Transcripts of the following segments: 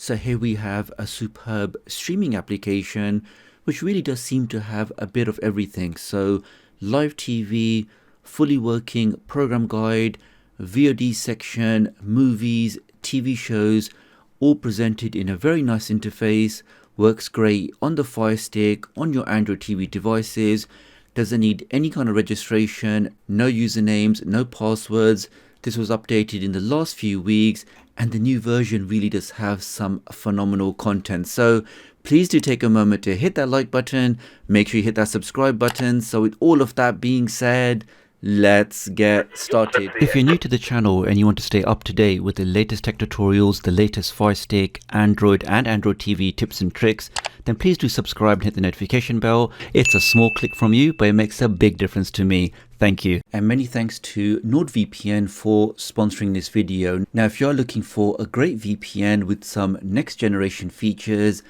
So here we have a superb streaming application which really does seem to have a bit of everything. So live TV, fully working program guide, VOD section, movies, TV shows, all presented in a very nice interface. Works great on the Firestick, on your Android TV devices, doesn't need any kind of registration, no usernames, no passwords. This was updated in the last few weeks and the new version really does have some phenomenal content. So please do take a moment to hit that like button, make sure you hit that subscribe button. So with all of that being said, let's get started. If you're new to the channel and you want to stay up to date with the latest tech tutorials, the latest Firestick, Android and Android TV tips and tricks, then please do subscribe and hit the notification bell. It's a small click from you, but it makes a big difference to me. Thank you. And many thanks to NordVPN for sponsoring this video. Now, if you're looking for a great VPN with some next generation features,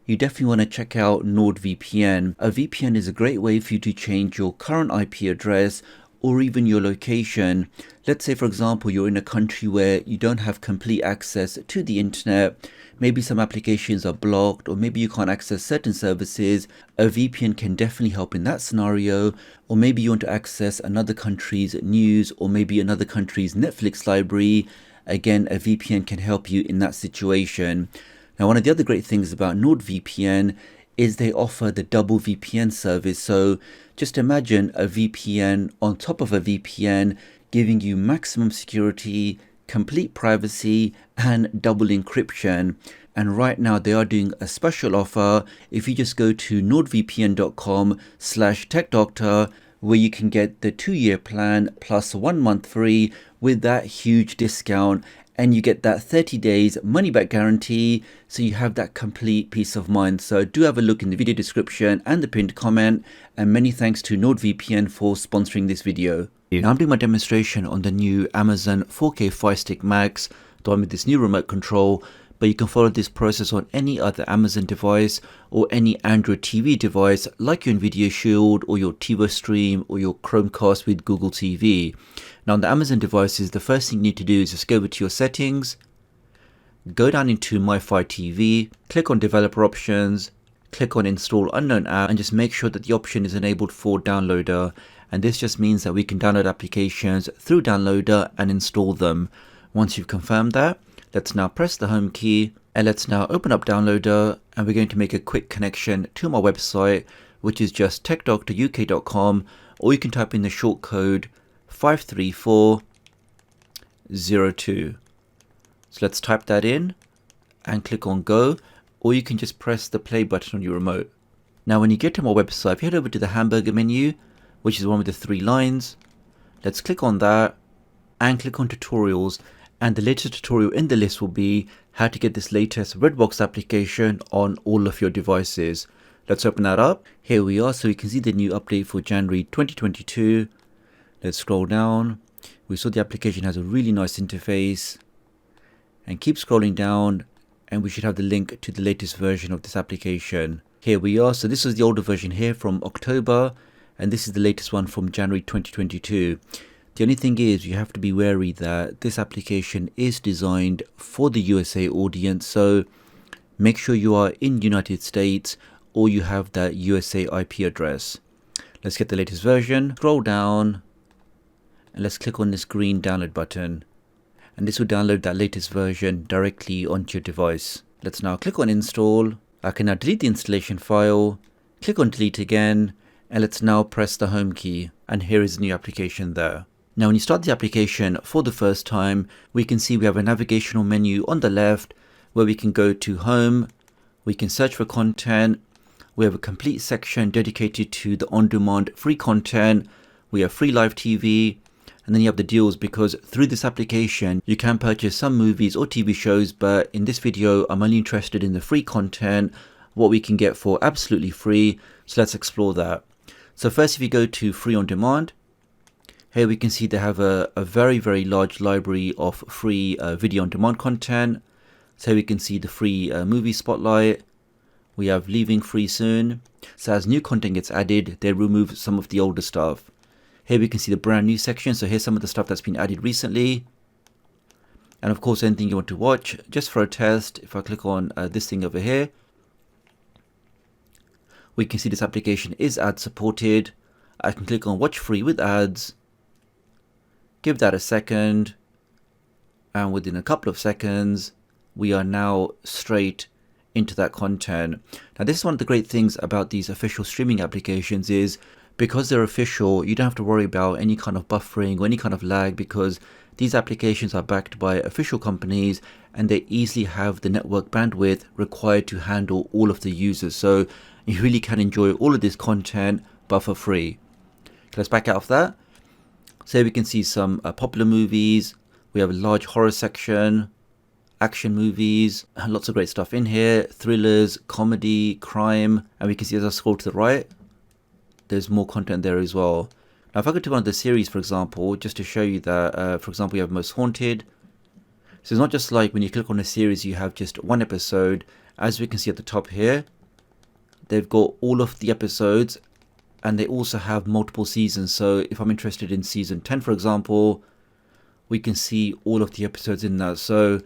you definitely want to check out NordVPN. A VPN is a great way for you to change your current IP address or even your location. Let's say, for example, you're in a country where you don't have complete access to the internet. Maybe some applications are blocked, or maybe you can't access certain services. A VPN can definitely help in that scenario. Or maybe you want to access another country's news, or maybe another country's Netflix library. Again, a VPN can help you in that situation. Now, one of the other great things about NordVPN is they offer the double VPN service. So just imagine a VPN on top of a VPN giving you maximum security, complete privacy and double encryption. And right now they are doing a special offer. If you just go to nordvpn.com/techdoctor, where you can get the 2-year plan plus 1 month free with that huge discount. And you get that 30 days money back guarantee, so you have that complete peace of mind. So do have a look in the video description and the pinned comment, and many thanks to NordVPN for sponsoring this video. Now I'm doing my demonstration on the new Amazon 4K Firestick Max, the one with this new remote control, but you can follow this process on any other Amazon device or any Android TV device like your Nvidia Shield or your TiVo Stream or your Chromecast with Google TV. Now on the Amazon devices, the first thing you need to do is just go over to your settings, go down into My Fire TV, click on developer options, click on install unknown app, and just make sure that the option is enabled for downloader. And this just means that we can download applications through downloader and install them. Once you've confirmed that, let's now press the home key and let's now open up downloader, and we're going to make a quick connection to my website, which is just tdoctoruk.com, or you can type in the short code 53402. So let's type that in and click on go, or you can just press the play button on your remote. Now when you get to my website, if you head over to the hamburger menu, which is the one with the 3 lines, let's click on that and click on tutorials. And the latest tutorial in the list will be how to get this latest Redbox application on all of your devices. Let's open that up. Here we are. So you can see the new update for January 2022. Let's scroll down. We saw the application has a really nice interface, and keep scrolling down and we should have the link to the latest version of this application. Here we are. So this is the older version here from October, and this is the latest one from January 2022. The only thing is you have to be wary that this application is designed for the USA audience, so make sure you are in the United States or you have that USA IP address. Let's get the latest version, scroll down, and let's click on this green download button. And this will download that latest version directly onto your device. Let's now click on install. I can now delete the installation file, click on delete again, and let's now press the home key. And here is the new application there. Now when you start the application for the first time, we can see we have a navigational menu on the left where we can go to home, we can search for content, we have a complete section dedicated to the on-demand free content, we have free live TV, and then you have the deals, because through this application you can purchase some movies or TV shows, but in this video I'm only interested in the free content, what we can get for absolutely free. So let's explore that. So first, if you go to free on demand, here we can see they have a very large library of free video on demand content. So we can see the free movie spotlight. We have leaving free soon. So as new content gets added, they remove some of the older stuff. Here we can see the brand new section. So here's some of the stuff that's been added recently. And of course, anything you want to watch, just for a test, if I click on this thing over here, we can see this application is ad supported. I can click on watch free with ads, give that a second, and within a couple of seconds, we are now straight into that content. Now, this is one of the great things about these official streaming applications is because they're official, you don't have to worry about any kind of buffering or any kind of lag, because these applications are backed by official companies and they easily have the network bandwidth required to handle all of the users. So you really can enjoy all of this content, but for free. Let's back out of that. So here we can see some popular movies. We have a large horror section, action movies, and lots of great stuff in here. Thrillers, comedy, crime. And we can see as I scroll to the right, there's more content there as well. Now, if I go to one of the series, for example, just to show you that, for example, we have Most Haunted. So it's not just like when you click on a series, you have just one episode. As we can see at the top here, they've got all of the episodes and they also have multiple seasons. So if I'm interested in season 10, for example, we can see all of the episodes in that. So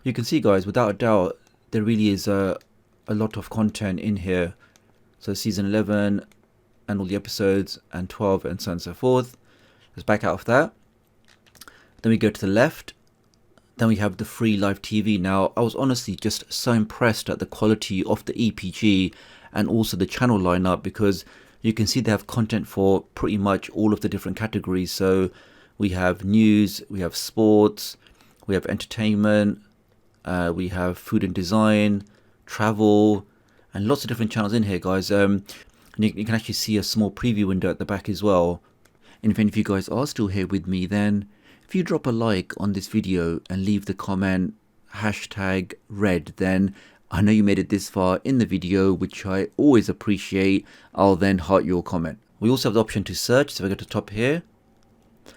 you can see, guys, without a doubt, there really is a lot of content in here. So season 11 and all the episodes, and 12 and so on and so forth. Let's back out of that. Then we go to the left. Then we have the free live TV. Now, I was honestly just so impressed at the quality of the EPG and also the channel lineup, because you can see they have content for pretty much all of the different categories. So we have news, we have sports, we have entertainment, we have food and design, travel, and lots of different channels in here, guys. You can actually see a small preview window at the back as well. And if any of you guys are still here with me, then if you drop a like on this video and leave the comment #red, then I know you made it this far in the video, which I always appreciate. I'll then heart your comment. We also have the option to search. So if I go to the top here,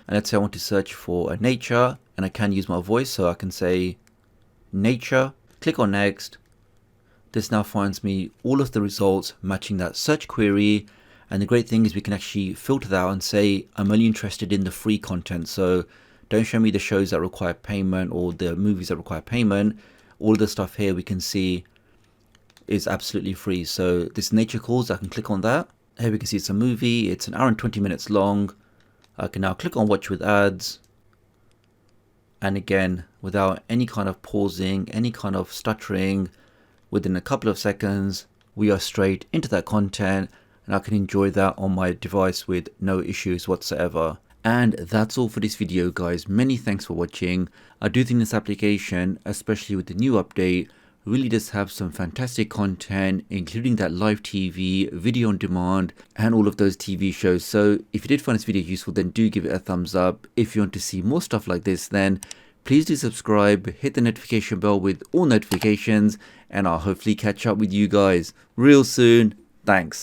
and let's say I want to search for nature, and I can use my voice, so I can say nature, click on next. This now finds me all of the results matching that search query. And the great thing is we can actually filter that out and say, I'm only interested in the free content. So don't show me the shows that require payment or the movies that require payment. All the stuff here we can see is absolutely free. So this nature calls, I can click on that. Here we can see it's a movie. It's an hour and 20 minutes long. I can now click on watch with ads. And again, without any kind of pausing, any kind of stuttering, within a couple of seconds, we are straight into that content, and I can enjoy that on my device with no issues whatsoever. And that's all for this video, guys. Many thanks for watching. I do think this application, especially with the new update, really does have some fantastic content, including that live TV, video on demand, and all of those TV shows. So if you did find this video useful, then do give it a thumbs up. If you want to see more stuff like this, then please do subscribe, hit the notification bell with all notifications, and I'll hopefully catch up with you guys real soon. Thanks.